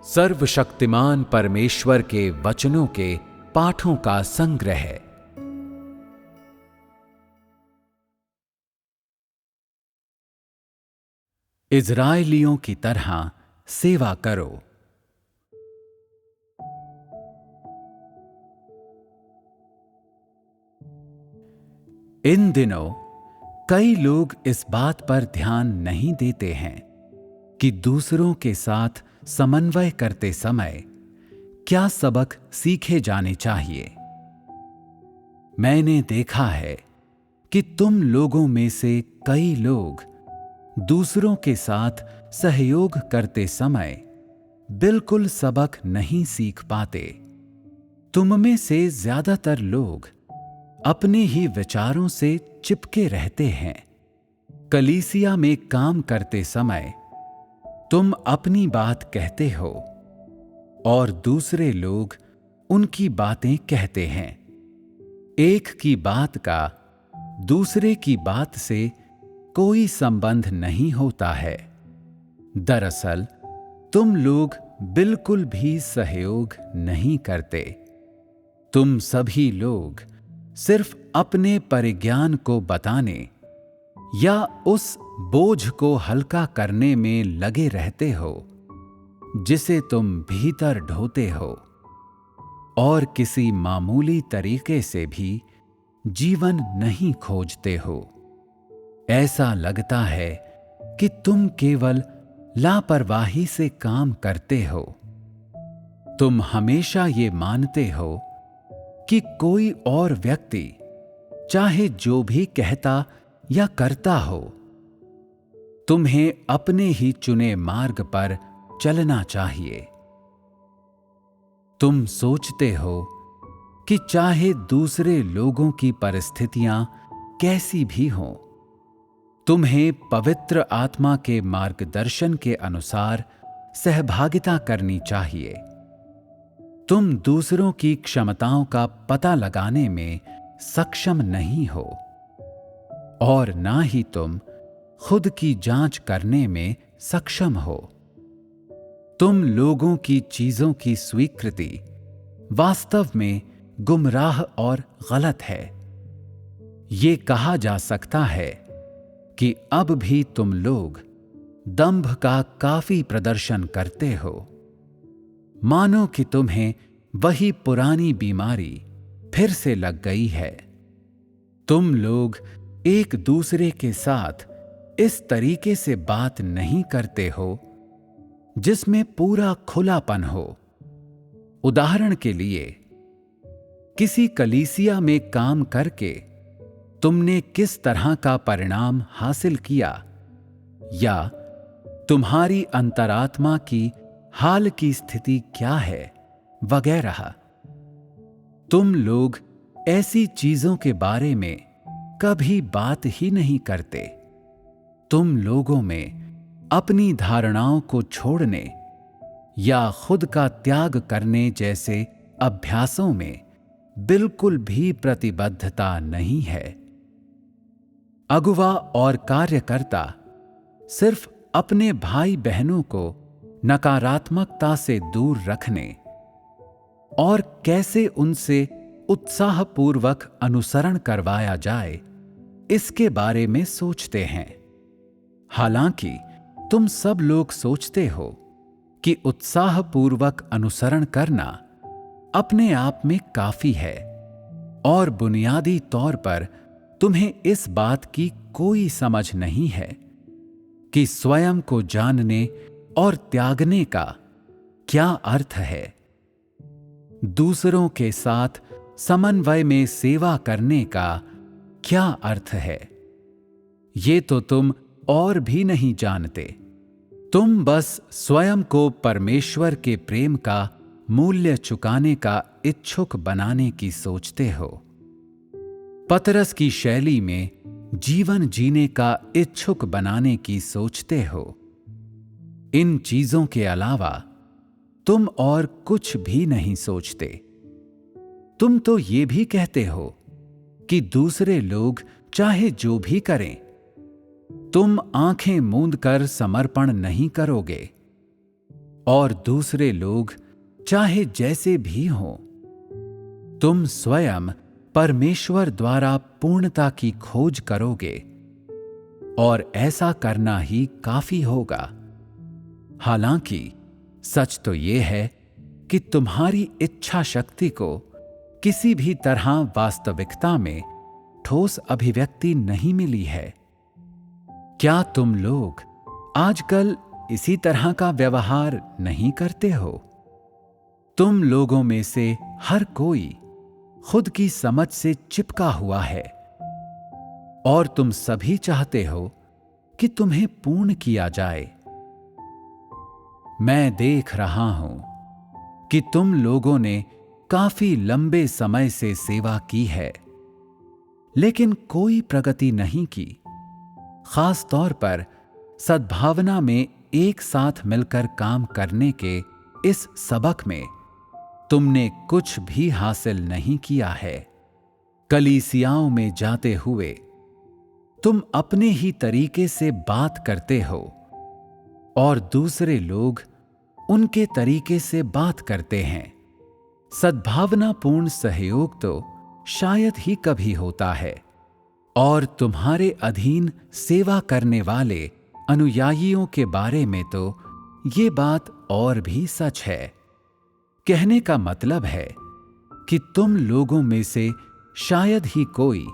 सर्वशक्तिमान परमेश्वर के वचनों के पाठों का संग्रह। इज़राइलियों की तरह सेवा करो। इन दिनों कई लोग इस बात पर ध्यान नहीं देते हैं कि दूसरों के साथ समन्वय करते समय क्या सबक सीखे जाने चाहिए। मैंने देखा है कि तुम लोगों में से कई लोग दूसरों के साथ सहयोग करते समय बिल्कुल सबक नहीं सीख पाते। तुम में से ज्यादातर लोग अपने ही विचारों से चिपके रहते हैं। कलीसिया में काम करते समय तुम अपनी बात कहते हो और दूसरे लोग उनकी बातें कहते हैं। एक की बात का दूसरे की बात से कोई संबंध नहीं होता है। दरअसल तुम लोग बिल्कुल भी सहयोग नहीं करते। तुम सभी लोग सिर्फ अपने परिज्ञान को बताने या उस बोझ को हल्का करने में लगे रहते हो जिसे तुम भीतर ढोते हो, और किसी मामूली तरीके से भी जीवन नहीं खोजते हो। ऐसा लगता है कि तुम केवल लापरवाही से काम करते हो। तुम हमेशा ये मानते हो कि कोई और व्यक्ति चाहे जो भी कहता या करता हो, तुम्हें अपने ही चुने मार्ग पर चलना चाहिए। तुम सोचते हो कि चाहे दूसरे लोगों की परिस्थितियां कैसी भी हों, तुम्हें पवित्र आत्मा के मार्गदर्शन के अनुसार सहभागिता करनी चाहिए। तुम दूसरों की क्षमताओं का पता लगाने में सक्षम नहीं हो और ना ही तुम खुद की जांच करने में सक्षम हो। तुम लोगों की चीजों की स्वीकृति वास्तव में गुमराह और गलत है। ये कहा जा सकता है कि अब भी तुम लोग दंभ का काफी प्रदर्शन करते हो, मानो कि तुम्हें वही पुरानी बीमारी फिर से लग गई है। तुम लोग एक दूसरे के साथ इस तरीके से बात नहीं करते हो जिसमें पूरा खुलापन हो। उदाहरण के लिए, किसी कलीसिया में काम करके तुमने किस तरह का परिणाम हासिल किया, या तुम्हारी अंतरात्मा की हाल की स्थिति क्या है, वगैरह। तुम लोग ऐसी चीजों के बारे में कभी बात ही नहीं करते। तुम लोगों में अपनी धारणाओं को छोड़ने या खुद का त्याग करने जैसे अभ्यासों में बिल्कुल भी प्रतिबद्धता नहीं है। अगुवा और कार्यकर्ता सिर्फ अपने भाई बहनों को नकारात्मकता से दूर रखने और कैसे उनसे उत्साहपूर्वक अनुसरण करवाया जाए, इसके बारे में सोचते हैं। हालांकि तुम सब लोग सोचते हो कि उत्साहपूर्वक अनुसरण करना अपने आप में काफी है, और बुनियादी तौर पर तुम्हें इस बात की कोई समझ नहीं है कि स्वयं को जानने और त्यागने का क्या अर्थ है। दूसरों के साथ समन्वय में सेवा करने का क्या अर्थ है, ये तो तुम और भी नहीं जानते। तुम बस स्वयं को परमेश्वर के प्रेम का मूल्य चुकाने का इच्छुक बनाने की सोचते हो। पतरस की शैली में जीवन जीने का इच्छुक बनाने की सोचते हो। इन चीजों के अलावा तुम और कुछ भी नहीं सोचते। तुम तो ये भी कहते हो कि दूसरे लोग चाहे जो भी करें, तुम आंखें मूंद कर समर्पण नहीं करोगे। और दूसरे लोग चाहे जैसे भी हों, तुम स्वयं परमेश्वर द्वारा पूर्णता की खोज करोगे और ऐसा करना ही काफी होगा। हालांकि सच तो यह है कि तुम्हारी इच्छा शक्ति को किसी भी तरह वास्तविकता में ठोस अभिव्यक्ति नहीं मिली है। क्या तुम लोग आजकल इसी तरह का व्यवहार नहीं करते हो? तुम लोगों में से हर कोई खुद की समझ से चिपका हुआ है और तुम सभी चाहते हो कि तुम्हें पूर्ण किया जाए। मैं देख रहा हूं कि तुम लोगों ने काफी लंबे समय से सेवा की है, लेकिन कोई प्रगति नहीं की। खास तौर पर सद्भावना में एक साथ मिलकर काम करने के इस सबक में तुमने कुछ भी हासिल नहीं किया है। कलीसियाओं में जाते हुए तुम अपने ही तरीके से बात करते हो और दूसरे लोग उनके तरीके से बात करते हैं। सद्भावनापूर्ण सहयोग तो शायद ही कभी होता है, और तुम्हारे अधीन सेवा करने वाले अनुयायियों के बारे में तो ये बात और भी सच है। कहने का मतलब है कि तुम लोगों में से शायद ही कोई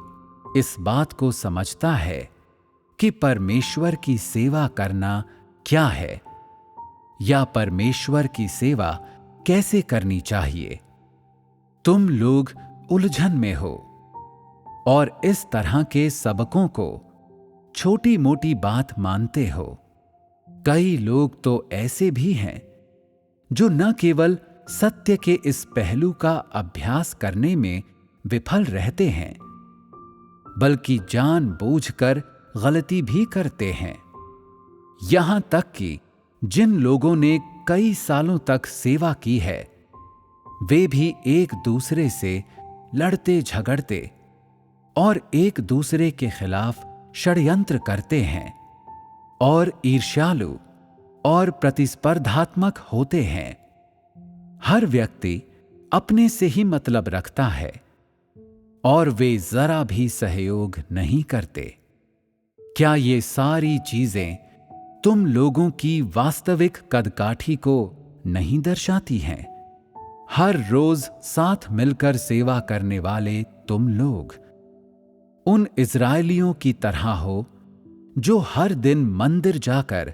इस बात को समझता है कि परमेश्वर की सेवा करना क्या है या परमेश्वर की सेवा कैसे करनी चाहिए। तुम लोग उलझन में हो और इस तरह के सबकों को छोटी मोटी बात मानते हो। कई लोग तो ऐसे भी हैं जो न केवल सत्य के इस पहलू का अभ्यास करने में विफल रहते हैं, बल्कि जानबूझकर गलती भी करते हैं। यहां तक कि जिन लोगों ने कई सालों तक सेवा की है, वे भी एक दूसरे से लड़ते झगड़ते और एक दूसरे के खिलाफ षड्यंत्र करते हैं और ईर्ष्यालु और प्रतिस्पर्धात्मक होते हैं। हर व्यक्ति अपने से ही मतलब रखता है और वे जरा भी सहयोग नहीं करते। क्या ये सारी चीजें तुम लोगों की वास्तविक कदकाठी को नहीं दर्शाती हैं? हर रोज साथ मिलकर सेवा करने वाले तुम लोग उन इज़राइलियों की तरह हो जो हर दिन मंदिर जाकर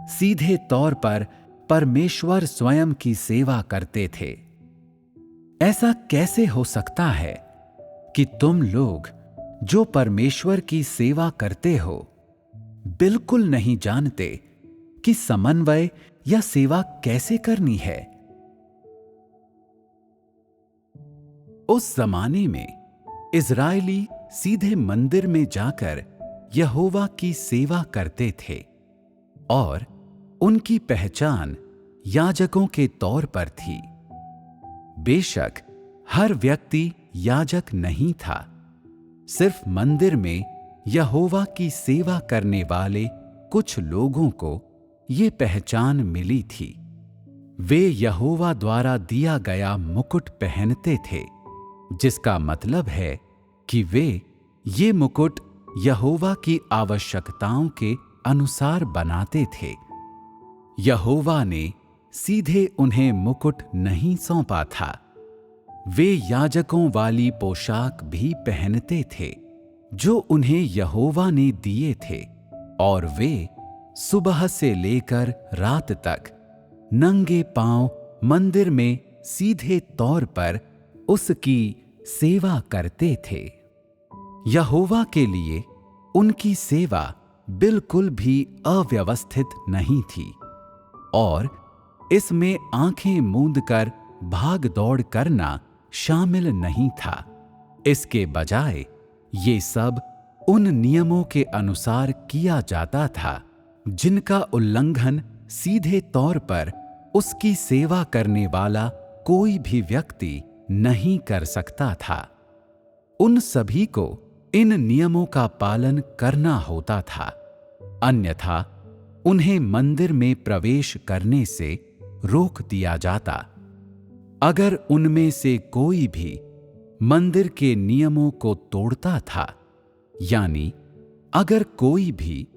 सीधे तौर पर परमेश्वर स्वयं की सेवा करते थे। ऐसा कैसे हो सकता है कि तुम लोग जो परमेश्वर की सेवा करते हो बिल्कुल नहीं जानते कि समन्वय या सेवा कैसे करनी है? उस जमाने में इज़राइली सीधे मंदिर में जाकर यहोवा की सेवा करते थे और उनकी पहचान याजकों के तौर पर थी। बेशक हर व्यक्ति याजक नहीं था, सिर्फ मंदिर में यहोवा की सेवा करने वाले कुछ लोगों को ये पहचान मिली थी। वे यहोवा द्वारा दिया गया मुकुट पहनते थे, जिसका मतलब है कि वे ये मुकुट यहोवा की आवश्यकताओं के अनुसार बनाते थे। यहोवा ने सीधे उन्हें मुकुट नहीं सौंपा था। वे याजकों वाली पोशाक भी पहनते थे जो उन्हें यहोवा ने दिए थे, और वे सुबह से लेकर रात तक नंगे पांव मंदिर में सीधे तौर पर उसकी सेवा करते थे। यहोवा के लिए उनकी सेवा बिल्कुल भी अव्यवस्थित नहीं थी और इसमें आंखें मूंदकर भाग दौड़ करना शामिल नहीं था। इसके बजाय ये सब उन नियमों के अनुसार किया जाता था जिनका उल्लंघन सीधे तौर पर उसकी सेवा करने वाला कोई भी व्यक्ति नहीं कर सकता था। उन सभी को इन नियमों का पालन करना होता था, अन्यथा उन्हें मंदिर में प्रवेश करने से रोक दिया जाता। अगर उनमें से कोई भी मंदिर के नियमों को तोड़ता था, यानी अगर कोई भी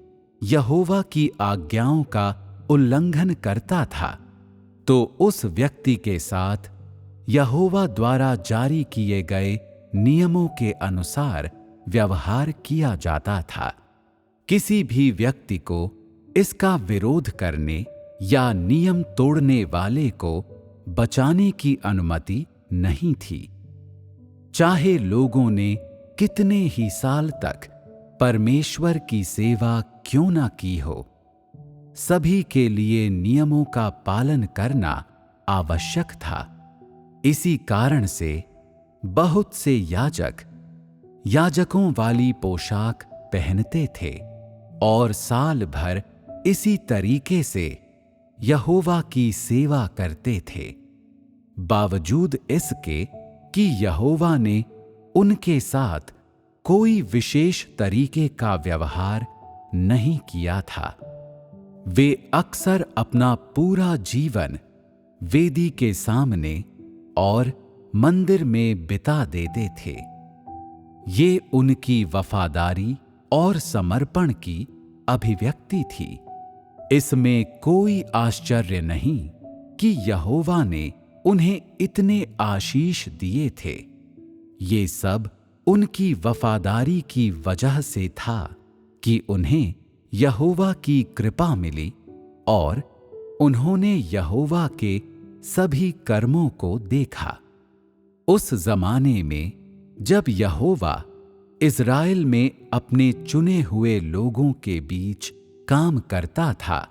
यहोवा की आज्ञाओं का उल्लंघन करता था, तो उस व्यक्ति के साथ यहोवा द्वारा जारी किए गए नियमों के अनुसार व्यवहार किया जाता था। किसी भी व्यक्ति को इसका विरोध करने या नियम तोड़ने वाले को बचाने की अनुमति नहीं थी। चाहे लोगों ने कितने ही साल तक परमेश्वर की सेवा क्यों ना की हो, सभी के लिए नियमों का पालन करना आवश्यक था। इसी कारण से बहुत से याजक याजकों वाली पोशाक पहनते थे और साल भर इसी तरीके से यहोवा की सेवा करते थे, बावजूद इसके कि यहोवा ने उनके साथ कोई विशेष तरीके का व्यवहार नहीं किया था। वे अक्सर अपना पूरा जीवन वेदी के सामने और मंदिर में बिता देते थे। ये उनकी वफादारी और समर्पण की अभिव्यक्ति थी। इसमें कोई आश्चर्य नहीं कि यहोवा ने उन्हें इतने आशीष दिए थे। ये सब उनकी वफादारी की वजह से था कि उन्हें यहोवा की कृपा मिली और उन्होंने यहोवा के सभी कर्मों को देखा। उस जमाने में जब यहोवा इज़राइल में अपने चुने हुए लोगों के बीच काम करता था,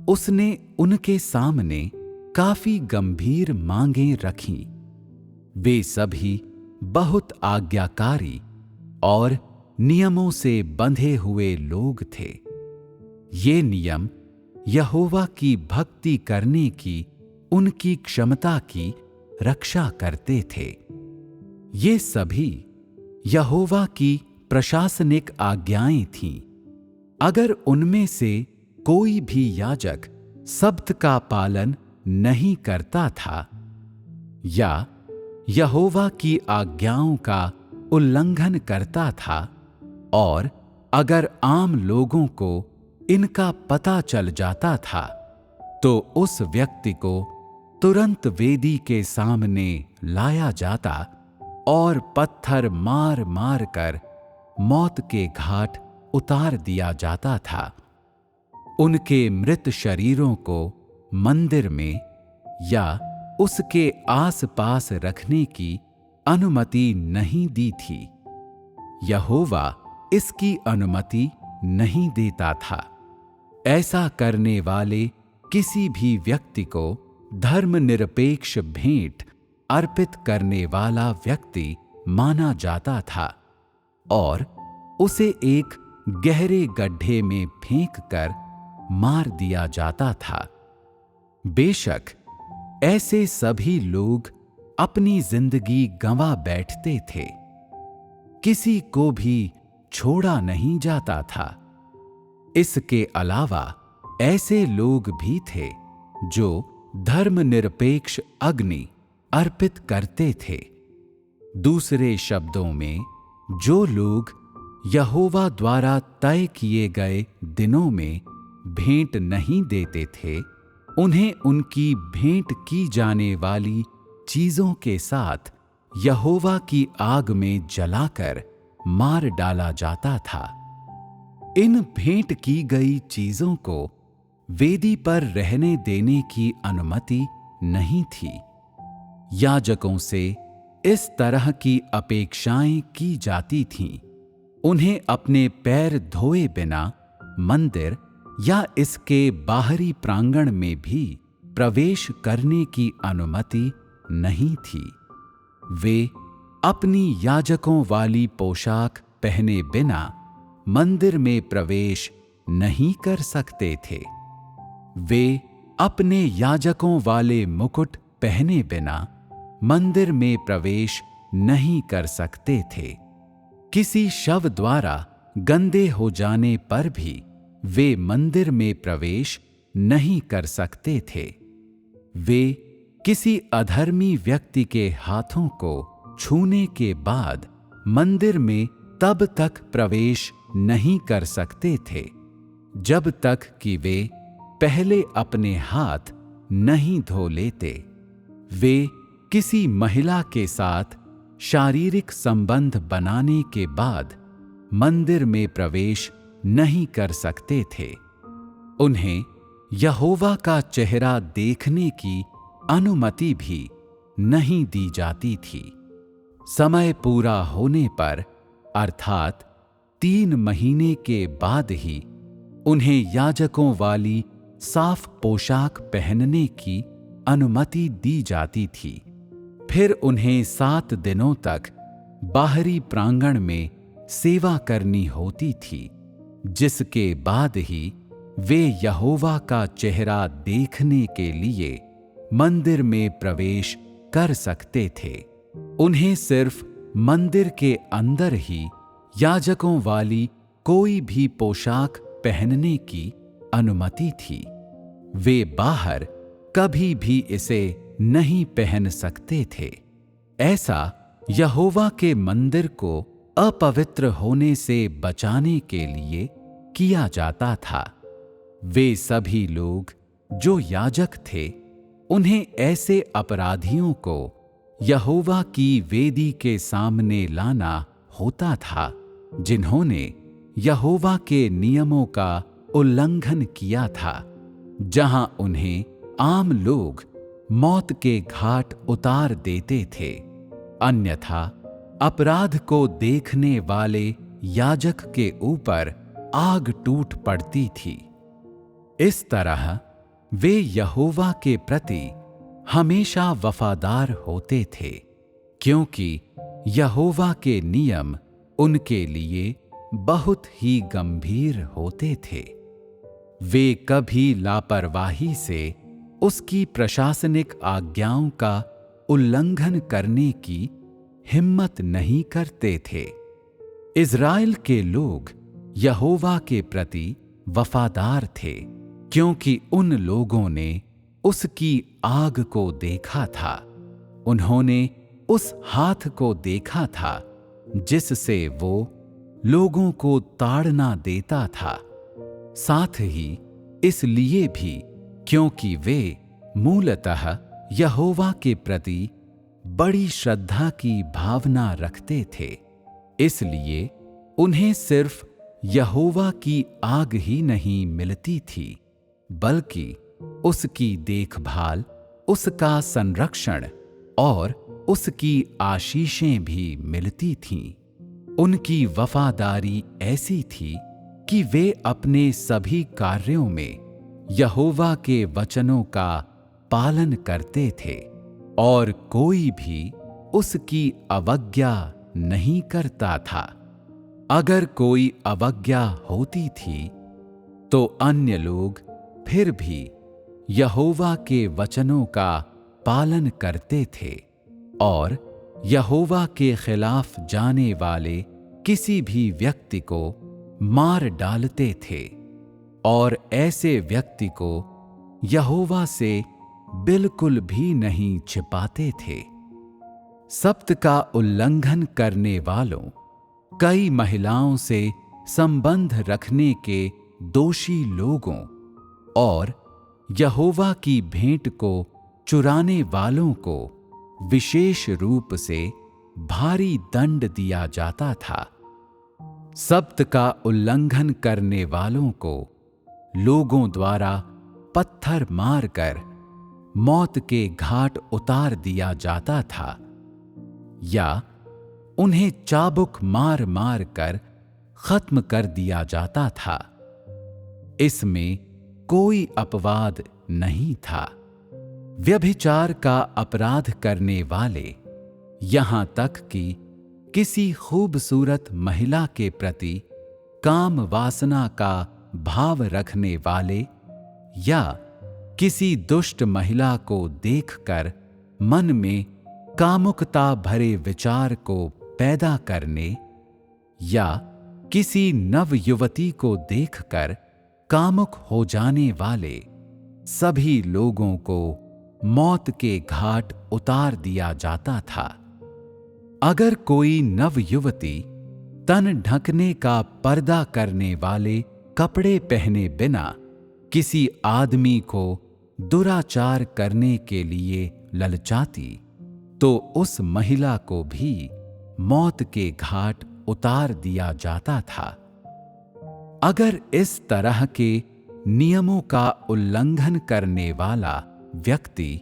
उसने उनके सामने काफी गंभीर मांगें रखीं। वे सभी बहुत आज्ञाकारी और नियमों से बंधे हुए लोग थे। ये नियम यहोवा की भक्ति करने की उनकी क्षमता की रक्षा करते थे। ये सभी यहोवा की प्रशासनिक आज्ञाएं थीं। अगर उनमें से कोई भी याजक शब्द का पालन नहीं करता था या यहोवा की आज्ञाओं का उल्लंघन करता था और अगर आम लोगों को इनका पता चल जाता था, तो उस व्यक्ति को तुरंत वेदी के सामने लाया जाता और पत्थर मार मार कर मौत के घाट उतार दिया जाता था। उनके मृत शरीरों को मंदिर में या उसके आसपास रखने की अनुमति नहीं दी थी। यहोवा इसकी अनुमति नहीं देता था। ऐसा करने वाले किसी भी व्यक्ति को धर्मनिरपेक्ष भेंट अर्पित करने वाला व्यक्ति माना जाता था और उसे एक गहरे गड्ढे में फेंककर मार दिया जाता था। बेशक ऐसे सभी लोग अपनी जिंदगी गंवा बैठते थे, किसी को भी छोड़ा नहीं जाता था। इसके अलावा ऐसे लोग भी थे जो धर्मनिरपेक्ष अग्नि अर्पित करते थे। दूसरे शब्दों में, जो लोग यहोवा द्वारा तय किए गए दिनों में भेंट नहीं देते थे, उन्हें उनकी भेंट की जाने वाली चीजों के साथ यहोवा की आग में जलाकर मार डाला जाता था। इन भेंट की गई चीजों को वेदी पर रहने देने की अनुमति नहीं थी। याजकों से इस तरह की अपेक्षाएं की जाती थीं। उन्हें अपने पैर धोए बिना मंदिर या इसके बाहरी प्रांगण में भी प्रवेश करने की अनुमति नहीं थी। वे अपनी याजकों वाली पोशाक पहने बिना मंदिर में प्रवेश नहीं कर सकते थे। वे अपने याजकों वाले मुकुट पहने बिना मंदिर में प्रवेश नहीं कर सकते थे। किसी शव द्वारा गंदे हो जाने पर भी वे मंदिर में प्रवेश नहीं कर सकते थे। वे किसी अधर्मी व्यक्ति के हाथों को छूने के बाद मंदिर में तब तक प्रवेश नहीं कर सकते थे जब तक कि वे पहले अपने हाथ नहीं धो लेते। वे किसी महिला के साथ शारीरिक संबंध बनाने के बाद मंदिर में प्रवेश नहीं कर सकते थे। उन्हें यहोवा का चेहरा देखने की अनुमति भी नहीं दी जाती थी। समय पूरा होने पर अर्थात 3 महीने के बाद ही उन्हें याजकों वाली साफ पोशाक पहनने की अनुमति दी जाती थी। फिर उन्हें 7 दिनों तक बाहरी प्रांगण में सेवा करनी होती थी, जिसके बाद ही वे यहोवा का चेहरा देखने के लिए मंदिर में प्रवेश कर सकते थे। उन्हें सिर्फ मंदिर के अंदर ही याजकों वाली कोई भी पोशाक पहनने की अनुमति थी। वे बाहर कभी भी इसे नहीं पहन सकते थे। ऐसा यहोवा के मंदिर को अपवित्र होने से बचाने के लिए किया जाता था। वे सभी लोग जो याजक थे, उन्हें ऐसे अपराधियों को यहोवा की वेदी के सामने लाना होता था जिन्होंने यहोवा के नियमों का उल्लंघन किया था, जहां उन्हें आम लोग मौत के घाट उतार देते थे। अन्यथा अपराध को देखने वाले याजक के ऊपर आग टूट पड़ती थी। इस तरह वे यहोवा के प्रति हमेशा वफादार होते थे, क्योंकि यहोवा के नियम उनके लिए बहुत ही गंभीर होते थे। वे कभी लापरवाही से उसकी प्रशासनिक आज्ञाओं का उल्लंघन करने की हिम्मत नहीं करते थे। इज़राइल के लोग यहोवा के प्रति वफादार थे, क्योंकि उन लोगों ने उसकी आग को देखा था। उन्होंने उस हाथ को देखा था जिससे वो लोगों को ताड़ना देता था। साथ ही इसलिए भी क्योंकि वे मूलतः यहोवा के प्रति बड़ी श्रद्धा की भावना रखते थे। इसलिए उन्हें सिर्फ यहोवा की आग ही नहीं मिलती थी, बल्कि उसकी देखभाल, उसका संरक्षण और उसकी आशीषें भी मिलती थीं। उनकी वफादारी ऐसी थी कि वे अपने सभी कार्यों में यहोवा के वचनों का पालन करते थे और कोई भी उसकी अवज्ञा नहीं करता था। अगर कोई अवज्ञा होती थी तो अन्य लोग फिर भी यहोवा के वचनों का पालन करते थे और यहोवा के खिलाफ जाने वाले किसी भी व्यक्ति को मार डालते थे और ऐसे व्यक्ति को यहोवा से बिल्कुल भी नहीं छिपाते थे। सब्त का उल्लंघन करने वालों, कई महिलाओं से संबंध रखने के दोषी लोगों और यहोवा की भेंट को चुराने वालों को विशेष रूप से भारी दंड दिया जाता था। सब्त का उल्लंघन करने वालों को लोगों द्वारा पत्थर मारकर मौत के घाट उतार दिया जाता था या उन्हें चाबुक मार मार कर खत्म कर दिया जाता था। इसमें कोई अपवाद नहीं था। व्यभिचार का अपराध करने वाले, यहां तक कि किसी खूबसूरत महिला के प्रति काम वासना का भाव रखने वाले या किसी दुष्ट महिला को देखकर मन में कामुकता भरे विचार को पैदा करने या किसी नव युवती को देखकर कामुक हो जाने वाले सभी लोगों को मौत के घाट उतार दिया जाता था। अगर कोई नवयुवती तन ढकने का पर्दा करने वाले कपड़े पहने बिना किसी आदमी को दुराचार करने के लिए ललचाती, तो उस महिला को भी मौत के घाट उतार दिया जाता था। अगर इस तरह के नियमों का उल्लंघन करने वाला व्यक्ति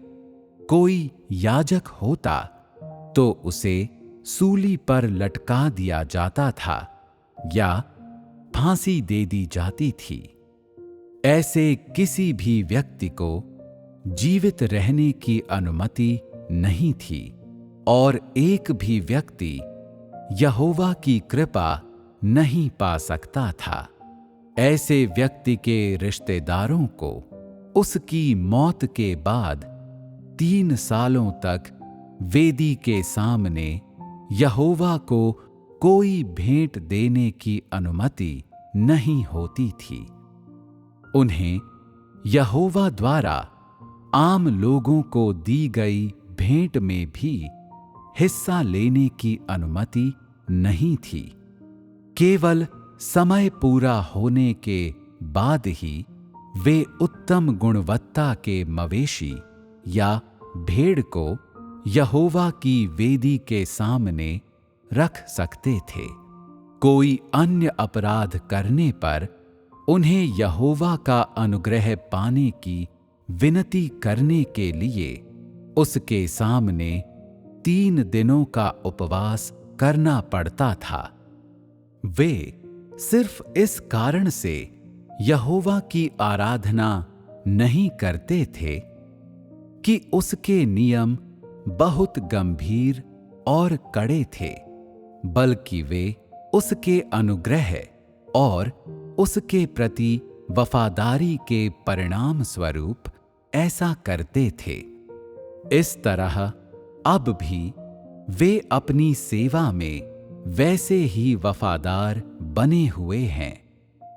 कोई याजक होता, तो उसे सूली पर लटका दिया जाता था या फांसी दे दी जाती थी। ऐसे किसी भी व्यक्ति को जीवित रहने की अनुमति नहीं थी और एक भी व्यक्ति यहोवा की कृपा नहीं पा सकता था। ऐसे व्यक्ति के रिश्तेदारों को उसकी मौत के बाद 3 सालों तक वेदी के सामने यहोवा को कोई भेंट देने की अनुमति नहीं होती थी। उन्हें यहोवा द्वारा आम लोगों को दी गई भेंट में भी हिस्सा लेने की अनुमति नहीं थी। केवल समय पूरा होने के बाद ही वे उत्तम गुणवत्ता के मवेशी या भेड़ को यहोवा की वेदी के सामने रख सकते थे। कोई अन्य अपराध करने पर उन्हें यहोवा का अनुग्रह पाने की विनती करने के लिए उसके सामने 3 दिनों का उपवास करना पड़ता था। वे सिर्फ इस कारण से यहोवा की आराधना नहीं करते थे कि उसके नियम बहुत गंभीर और कड़े थे, बल्कि वे उसके अनुग्रह और उसके प्रति वफादारी के परिणाम स्वरूप ऐसा करते थे। इस तरह अब भी वे अपनी सेवा में वैसे ही वफादार बने हुए हैं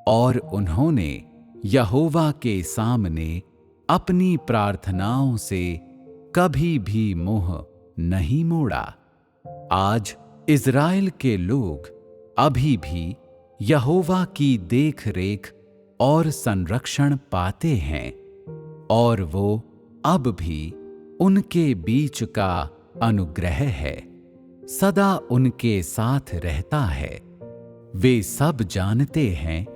और उन्होंने यहोवा के सामने अपनी प्रार्थनाओं से कभी भी मुंह नहीं मोड़ा। आज इज़राइल के लोग अभी भी यहोवा की देख-रेख और संरक्षण पाते हैं और वो अब भी उनके बीच का अनुग्रह है, सदा उनके साथ रहता है। वे सब जानते हैं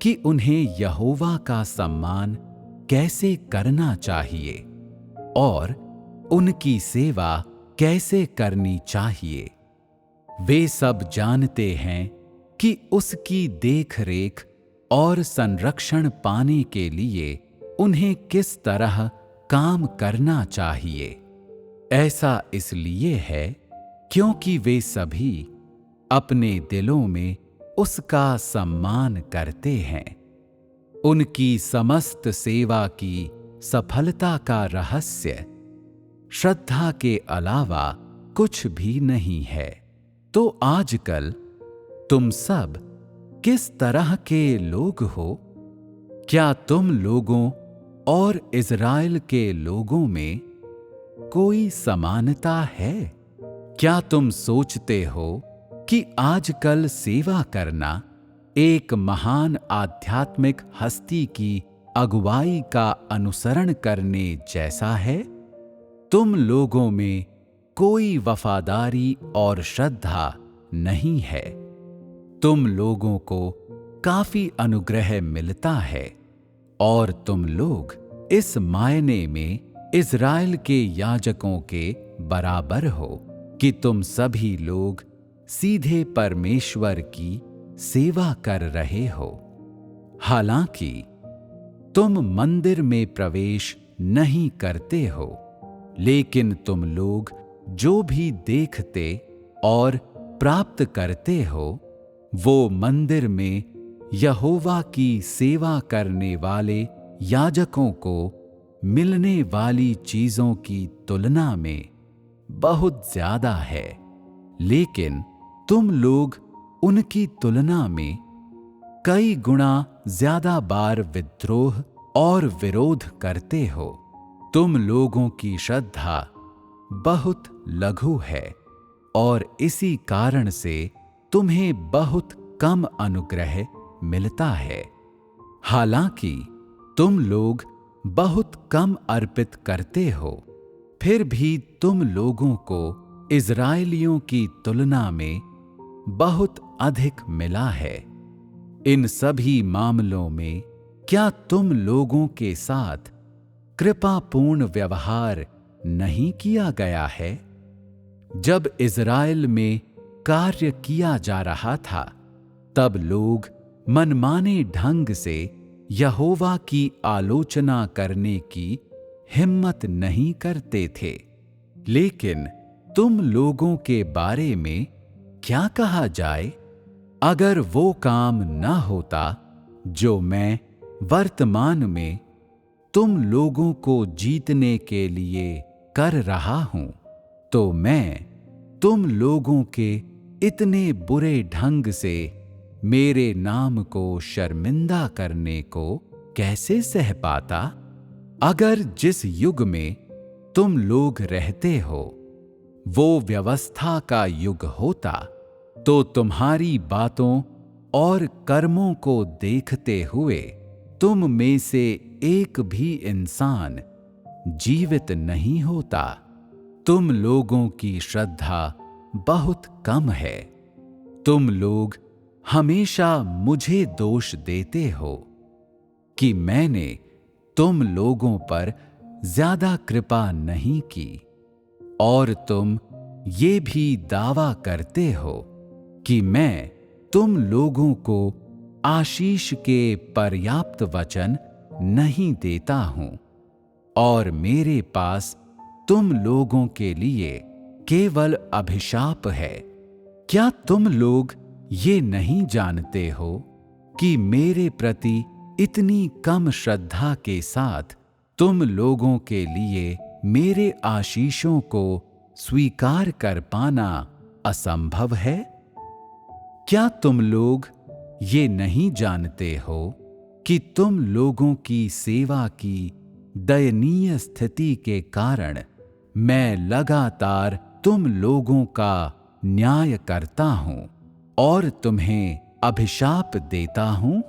कि उन्हें यहोवा का सम्मान कैसे करना चाहिए और उनकी सेवा कैसे करनी चाहिए। वे सब जानते हैं कि उसकी देख-रेख और संरक्षण पाने के लिए उन्हें किस तरह काम करना चाहिए। ऐसा इसलिए है क्योंकि वे सभी अपने दिलों में उसका सम्मान करते हैं। उनकी समस्त सेवा की सफलता का रहस्य श्रद्धा के अलावा कुछ भी नहीं है। तो आजकल तुम सब किस तरह के लोग हो? क्या तुम लोगों और इज़राइल के लोगों में कोई समानता है? क्या तुम सोचते हो कि आजकल सेवा करना एक महान आध्यात्मिक हस्ती की अगुवाई का अनुसरण करने जैसा है? तुम लोगों में कोई वफादारी और श्रद्धा नहीं है। तुम लोगों को काफी अनुग्रह मिलता है और तुम लोग इस मायने में इज़राइल के याजकों के बराबर हो कि तुम सभी लोग सीधे परमेश्वर की सेवा कर रहे हो। हालांकि तुम मंदिर में प्रवेश नहीं करते हो, लेकिन तुम लोग जो भी देखते और प्राप्त करते हो वो मंदिर में यहोवा की सेवा करने वाले याजकों को मिलने वाली चीजों की तुलना में बहुत ज्यादा है। लेकिन तुम लोग उनकी तुलना में कई गुना ज्यादा बार विद्रोह और विरोध करते हो। तुम लोगों की श्रद्धा बहुत लघु है और इसी कारण से तुम्हें बहुत कम अनुग्रह मिलता है। हालांकि तुम लोग बहुत कम अर्पित करते हो, फिर भी तुम लोगों को इज़राइलियों की तुलना में बहुत अधिक मिला है। इन सभी मामलों में क्या तुम लोगों के साथ कृपापूर्ण व्यवहार नहीं किया गया है? जब इज़राइल में कार्य किया जा रहा था, तब लोग मनमाने ढंग से यहोवा की आलोचना करने की हिम्मत नहीं करते थे। लेकिन तुम लोगों के बारे में क्या कहा जाए? अगर वो काम न होता जो मैं वर्तमान में तुम लोगों को जीतने के लिए कर रहा हूं, तो मैं तुम लोगों के इतने बुरे ढंग से मेरे नाम को शर्मिंदा करने को कैसे सह पाता? अगर जिस युग में तुम लोग रहते हो वो व्यवस्था का युग होता, तो तुम्हारी बातों और कर्मों को देखते हुए तुम में से एक भी इंसान जीवित नहीं होता। तुम लोगों की श्रद्धा बहुत कम है। तुम लोग हमेशा मुझे दोष देते हो कि मैंने तुम लोगों पर ज्यादा कृपा नहीं की, और तुम ये भी दावा करते हो कि मैं तुम लोगों को आशीष के पर्याप्त वचन नहीं देता हूं, और मेरे पास तुम लोगों के लिए केवल अभिशाप है। क्या तुम लोग ये नहीं जानते हो कि मेरे प्रति इतनी कम श्रद्धा के साथ तुम लोगों के लिए मेरे आशीषों को स्वीकार कर पाना असंभव है? क्या तुम लोग ये नहीं जानते हो कि तुम लोगों की सेवा की दयनीय स्थिति के कारण मैं लगातार तुम लोगों का न्याय करता हूं और तुम्हें अभिशाप देता हूं?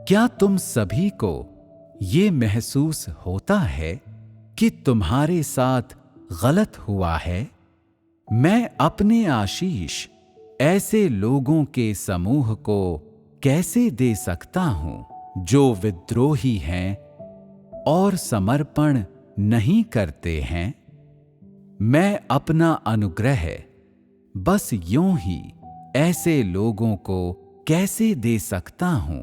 क्या तुम सभी को ये महसूस होता है कि तुम्हारे साथ गलत हुआ है? मैं अपने आशीष ऐसे लोगों के समूह को कैसे दे सकता हूं जो विद्रोही हैं और समर्पण नहीं करते हैं? मैं अपना अनुग्रह बस यूं ही ऐसे लोगों को कैसे दे सकता हूं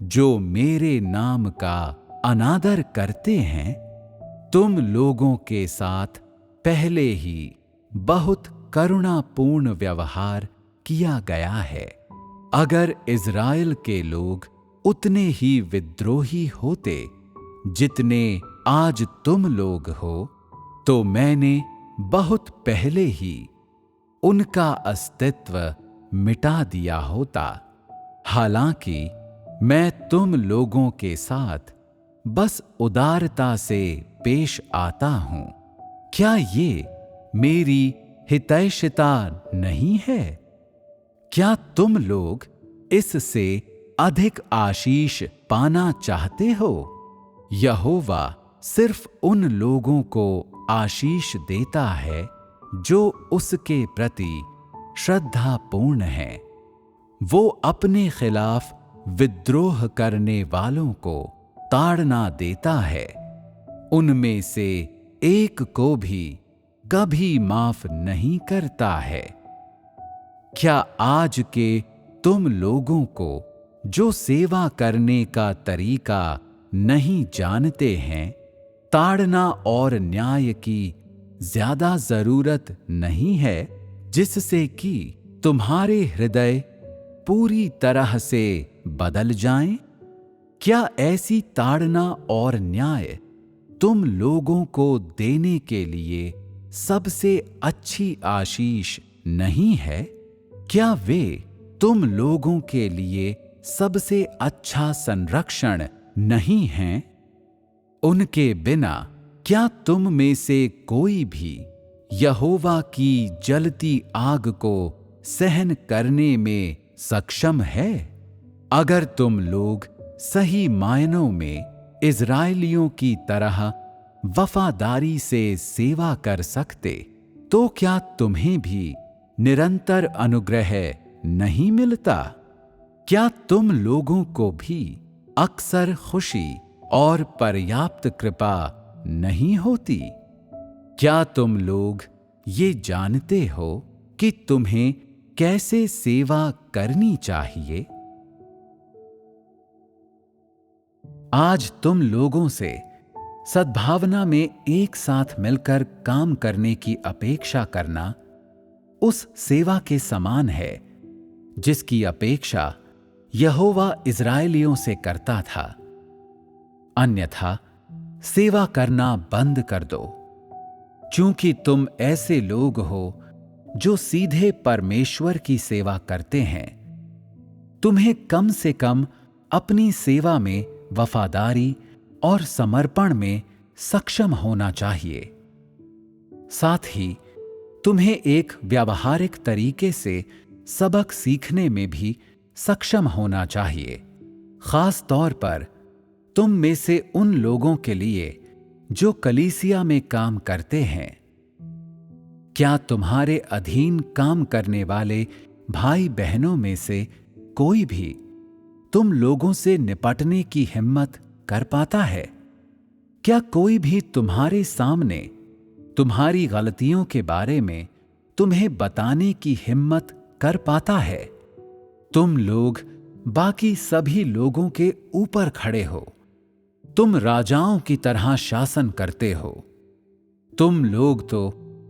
जो मेरे नाम का अनादर करते हैं? तुम लोगों के साथ पहले ही बहुत करुणापूर्ण व्यवहार किया गया है। अगर इज़राइल के लोग उतने ही विद्रोही होते जितने आज तुम लोग हो, तो मैंने बहुत पहले ही उनका अस्तित्व मिटा दिया होता। हालांकि मैं तुम लोगों के साथ बस उदारता से पेश आता हूं। क्या ये मेरी हितैषिता नहीं है? क्या तुम लोग इससे अधिक आशीष पाना चाहते हो? यहोवा सिर्फ उन लोगों को आशीष देता है जो उसके प्रति श्रद्धापूर्ण हैं। वो अपने खिलाफ विद्रोह करने वालों को ताड़ना देता है। उनमें से एक को भी कभी माफ नहीं करता है। क्या आज के तुम लोगों को जो सेवा करने का तरीका नहीं जानते हैं, ताड़ना और न्याय की ज्यादा जरूरत नहीं है, जिससे कि तुम्हारे हृदय पूरी तरह से बदल जाएं? क्या ऐसी ताड़ना और न्याय तुम लोगों को देने के लिए सबसे अच्छी आशीष नहीं है? क्या वे तुम लोगों के लिए सबसे अच्छा संरक्षण नहीं हैं? उनके बिना क्या तुम में से कोई भी यहोवा की जलती आग को सहन करने में सक्षम है? अगर तुम लोग सही मायनों में इज़राइलियों की तरह वफादारी से सेवा कर सकते, तो क्या तुम्हें भी निरंतर अनुग्रह नहीं मिलता? क्या तुम लोगों को भी अक्सर खुशी और पर्याप्त कृपा नहीं होती? क्या तुम लोग ये जानते हो कि तुम्हें कैसे सेवा करनी चाहिए? आज तुम लोगों से सद्भावना में एक साथ मिलकर काम करने की अपेक्षा करना उस सेवा के समान है जिसकी अपेक्षा यहोवा इज़राइलियों से करता था। अन्यथा सेवा करना बंद कर दो, क्योंकि तुम ऐसे लोग हो जो सीधे परमेश्वर की सेवा करते हैं। तुम्हें कम से कम अपनी सेवा में वफादारी और समर्पण में सक्षम होना चाहिए। साथ ही तुम्हें एक व्यावहारिक तरीके से सबक सीखने में भी सक्षम होना चाहिए, खास तौर पर तुम में से उन लोगों के लिए जो कलीसिया में काम करते हैं। क्या तुम्हारे अधीन काम करने वाले भाई बहनों में से कोई भी तुम लोगों से निपटने की हिम्मत कर पाता है? क्या कोई भी तुम्हारे सामने तुम्हारी गलतियों के बारे में तुम्हें बताने की हिम्मत कर पाता है? तुम लोग बाकी सभी लोगों के ऊपर खड़े हो। तुम राजाओं की तरह शासन करते हो। तुम लोग तो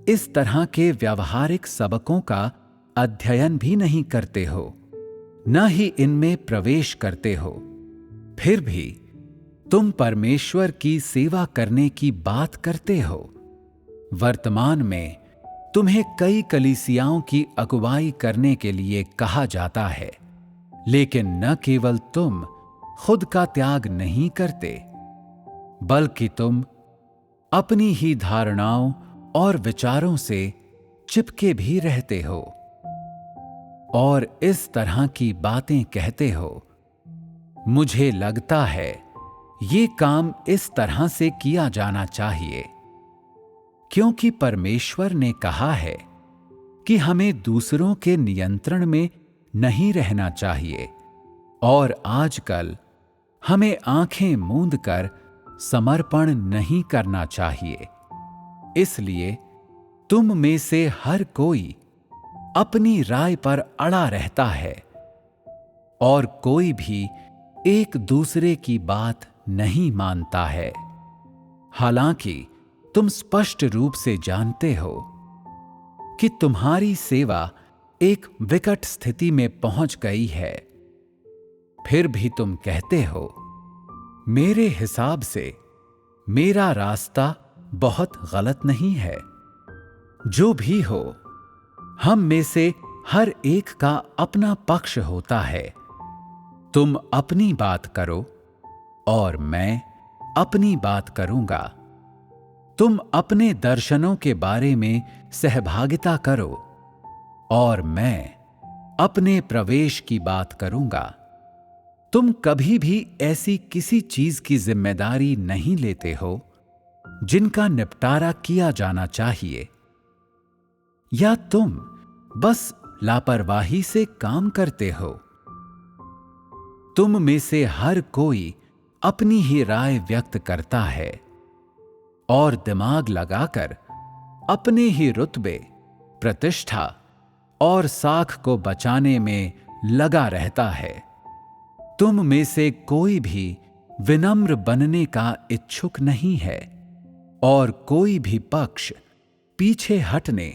इस तरह के व्यावहारिक सबकों का अध्ययन भी नहीं करते हो, न ही इनमें प्रवेश करते हो। फिर भी तुम परमेश्वर की सेवा करने की बात करते हो। वर्तमान में तुम्हें कई कलीसियाओं की अगुवाई करने के लिए कहा जाता है, लेकिन न केवल तुम खुद का त्याग नहीं करते, बल्कि तुम अपनी ही धारणाओं और विचारों से चिपके भी रहते हो और इस तरह की बातें कहते हो। मुझे लगता है ये काम इस तरह से किया जाना चाहिए क्योंकि परमेश्वर ने कहा है कि हमें दूसरों के नियंत्रण में नहीं रहना चाहिए और आजकल हमें आंखें मूंद कर समर्पण नहीं करना चाहिए। इसलिए तुम में से हर कोई अपनी राय पर अड़ा रहता है और कोई भी एक दूसरे की बात नहीं मानता है। हालांकि तुम स्पष्ट रूप से जानते हो कि तुम्हारी सेवा एक विकट स्थिति में पहुंच गई है। फिर भी तुम कहते हो, मेरे हिसाब से मेरा रास्ता बहुत गलत नहीं है। जो भी हो, हम में से हर एक का अपना पक्ष होता है। तुम अपनी बात करो और मैं अपनी बात करूंगा। तुम अपने दर्शनों के बारे में सहभागिता करो और मैं अपने प्रवेश की बात करूंगा। तुम कभी भी ऐसी किसी चीज की जिम्मेदारी नहीं लेते हो जिनका निपटारा किया जाना चाहिए, या तुम बस लापरवाही से काम करते हो। तुम में से हर कोई अपनी ही राय व्यक्त करता है और दिमाग लगाकर अपने ही रुतबे, प्रतिष्ठा और साख को बचाने में लगा रहता है। तुम में से कोई भी विनम्र बनने का इच्छुक नहीं है और कोई भी पक्ष पीछे हटने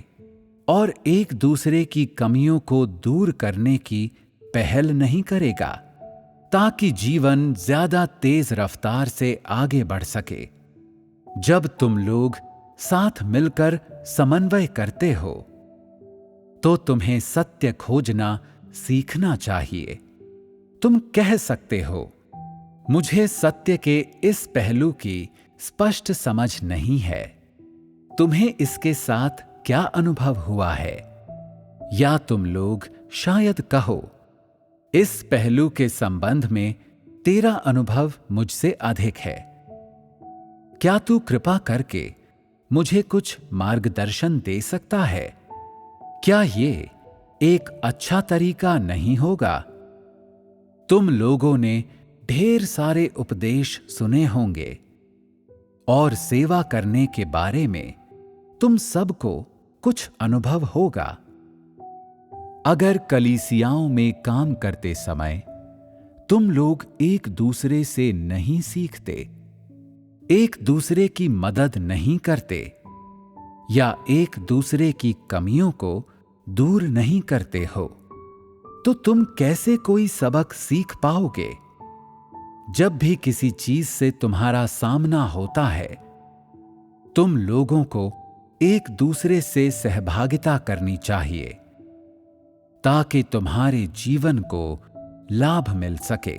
और एक दूसरे की कमियों को दूर करने की पहल नहीं करेगा ताकि जीवन ज्यादा तेज रफ्तार से आगे बढ़ सके। जब तुम लोग साथ मिलकर समन्वय करते हो तो तुम्हें सत्य खोजना सीखना चाहिए। तुम कह सकते हो, मुझे सत्य के इस पहलू की स्पष्ट समझ नहीं है। तुम्हें इसके साथ क्या अनुभव हुआ है? या तुम लोग शायद कहो, इस पहलू के संबंध में तेरा अनुभव मुझसे अधिक है। क्या तू कृपा करके मुझे कुछ मार्गदर्शन दे सकता है? क्या ये एक अच्छा तरीका नहीं होगा? तुम लोगों ने ढेर सारे उपदेश सुने होंगे और सेवा करने के बारे में तुम सबको कुछ अनुभव होगा। अगर कलीसियाओं में काम करते समय तुम लोग एक दूसरे से नहीं सीखते, एक दूसरे की मदद नहीं करते या एक दूसरे की कमियों को दूर नहीं करते हो, तो तुम कैसे कोई सबक सीख पाओगे? जब भी किसी चीज से तुम्हारा सामना होता है, तुम लोगों को एक दूसरे से सहभागिता करनी चाहिए ताकि तुम्हारे जीवन को लाभ मिल सके।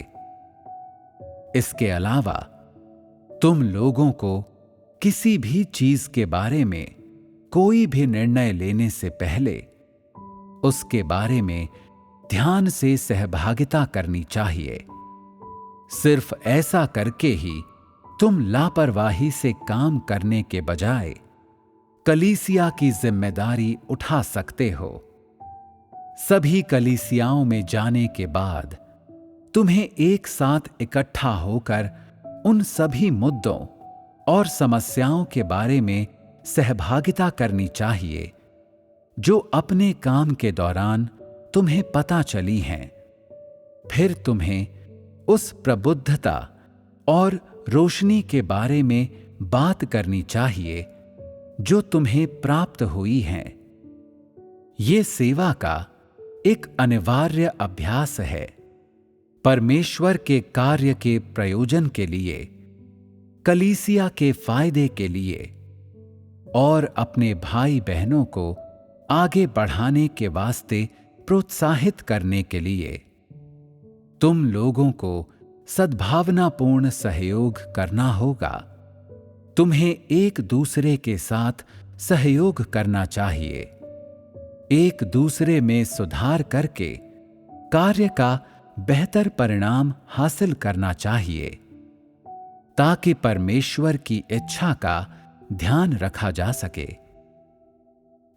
इसके अलावा तुम लोगों को किसी भी चीज के बारे में कोई भी निर्णय लेने से पहले उसके बारे में ध्यान से सहभागिता करनी चाहिए। सिर्फ ऐसा करके ही तुम लापरवाही से काम करने के बजाय कलीसिया की जिम्मेदारी उठा सकते हो। सभी कलीसियाओं में जाने के बाद तुम्हें एक साथ इकट्ठा होकर उन सभी मुद्दों और समस्याओं के बारे में सहभागिता करनी चाहिए जो अपने काम के दौरान तुम्हें पता चली हैं। फिर तुम्हें उस प्रबुद्धता और रोशनी के बारे में बात करनी चाहिए जो तुम्हें प्राप्त हुई है। ये सेवा का एक अनिवार्य अभ्यास है, परमेश्वर के कार्य के प्रयोजन के लिए, कलीसिया के फायदे के लिए और अपने भाई बहनों को आगे बढ़ाने के वास्ते प्रोत्साहित करने के लिए। तुम लोगों को सद्भावनापूर्ण सहयोग करना होगा। तुम्हें एक दूसरे के साथ सहयोग करना चाहिए, एक दूसरे में सुधार करके कार्य का बेहतर परिणाम हासिल करना चाहिए ताकि परमेश्वर की इच्छा का ध्यान रखा जा सके।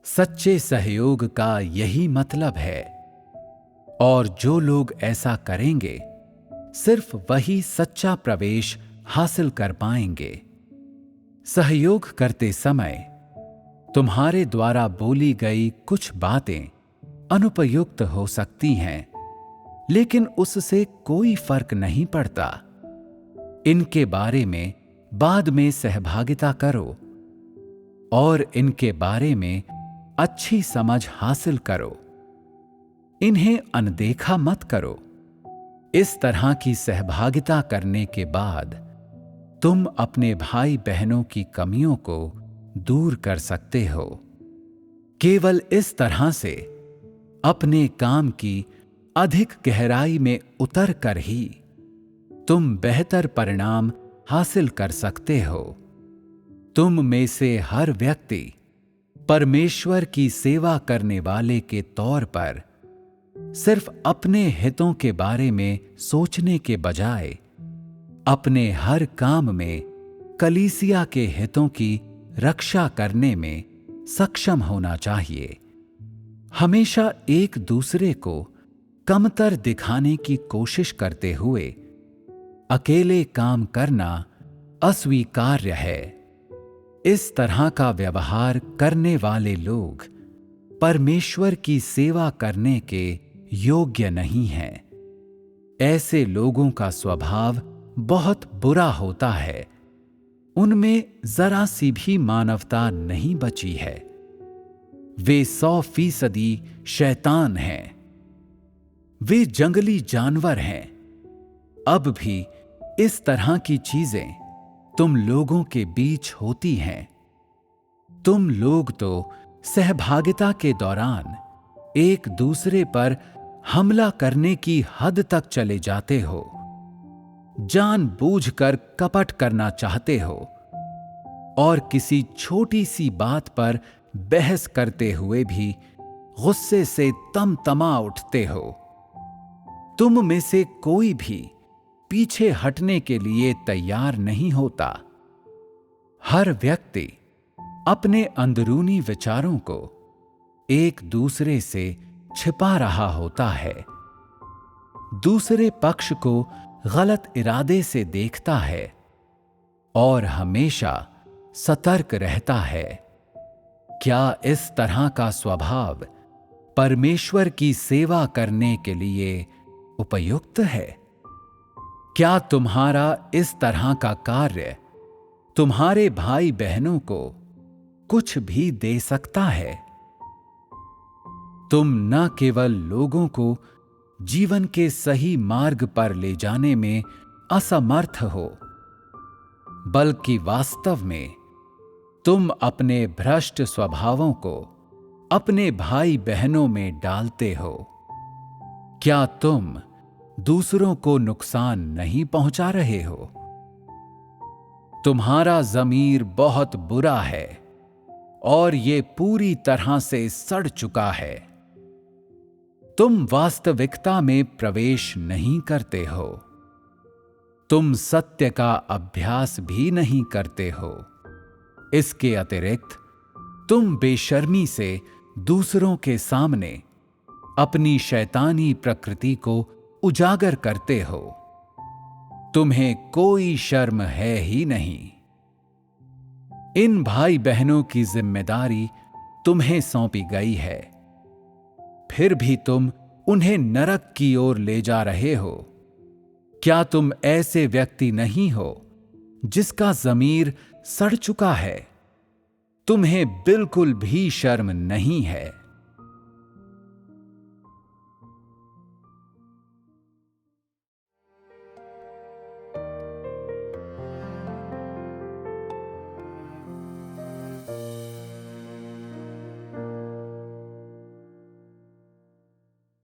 सच्चे सहयोग का यही मतलब है, और जो लोग ऐसा करेंगे सिर्फ वही सच्चा प्रवेश हासिल कर पाएंगे। सहयोग करते समय तुम्हारे द्वारा बोली गई कुछ बातें अनुपयुक्त हो सकती हैं, लेकिन उससे कोई फर्क नहीं पड़ता। इनके बारे में बाद में सहभागिता करो और इनके बारे में अच्छी समझ हासिल करो। इन्हें अनदेखा मत करो। इस तरह की सहभागिता करने के बाद तुम अपने भाई बहनों की कमियों को दूर कर सकते हो। केवल इस तरह से अपने काम की अधिक गहराई में उतर कर ही तुम बेहतर परिणाम हासिल कर सकते हो। तुम में से हर व्यक्ति परमेश्वर की सेवा करने वाले के तौर पर सिर्फ अपने हितों के बारे में सोचने के बजाय अपने हर काम में कलीसिया के हितों की रक्षा करने में सक्षम होना चाहिए। हमेशा एक दूसरे को कमतर दिखाने की कोशिश करते हुए अकेले काम करना अस्वीकार्य है। इस तरह का व्यवहार करने वाले लोग परमेश्वर की सेवा करने के योग्य नहीं हैं। ऐसे लोगों का स्वभाव बहुत बुरा होता है। उनमें जरा सी भी मानवता नहीं बची है। वे 100% शैतान हैं। वे जंगली जानवर हैं। अब भी इस तरह की चीजें तुम लोगों के बीच होती हैं। तुम लोग तो सहभागिता के दौरान एक दूसरे पर हमला करने की हद तक चले जाते हो। जानबूझकर कपट करना चाहते हो और किसी छोटी सी बात पर बहस करते हुए भी गुस्से से तमतमा उठते हो। तुम में से कोई भी पीछे हटने के लिए तैयार नहीं होता। हर व्यक्ति अपने अंदरूनी विचारों को एक दूसरे से छिपा रहा होता है, दूसरे पक्ष को गलत इरादे से देखता है और हमेशा सतर्क रहता है। क्या इस तरह का स्वभाव परमेश्वर की सेवा करने के लिए उपयुक्त है? क्या तुम्हारा इस तरह का कार्य तुम्हारे भाई बहनों को कुछ भी दे सकता है? तुम न केवल लोगों को जीवन के सही मार्ग पर ले जाने में असमर्थ हो, बल्कि वास्तव में तुम अपने भ्रष्ट स्वभावों को अपने भाई बहनों में डालते हो। क्या तुम दूसरों को नुकसान नहीं पहुंचा रहे हो? तुम्हारा ज़मीर बहुत बुरा है और ये पूरी तरह से सड़ चुका है। तुम वास्तविकता में प्रवेश नहीं करते हो। तुम सत्य का अभ्यास भी नहीं करते हो। इसके अतिरिक्त तुम बेशर्मी से दूसरों के सामने अपनी शैतानी प्रकृति को उजागर करते हो। तुम्हें कोई शर्म है ही नहीं। इन भाई बहनों की जिम्मेदारी तुम्हें सौंपी गई है, फिर भी तुम उन्हें नरक की ओर ले जा रहे हो। क्या तुम ऐसे व्यक्ति नहीं हो जिसका ज़मीर सड़ चुका है? तुम्हें बिल्कुल भी शर्म नहीं है।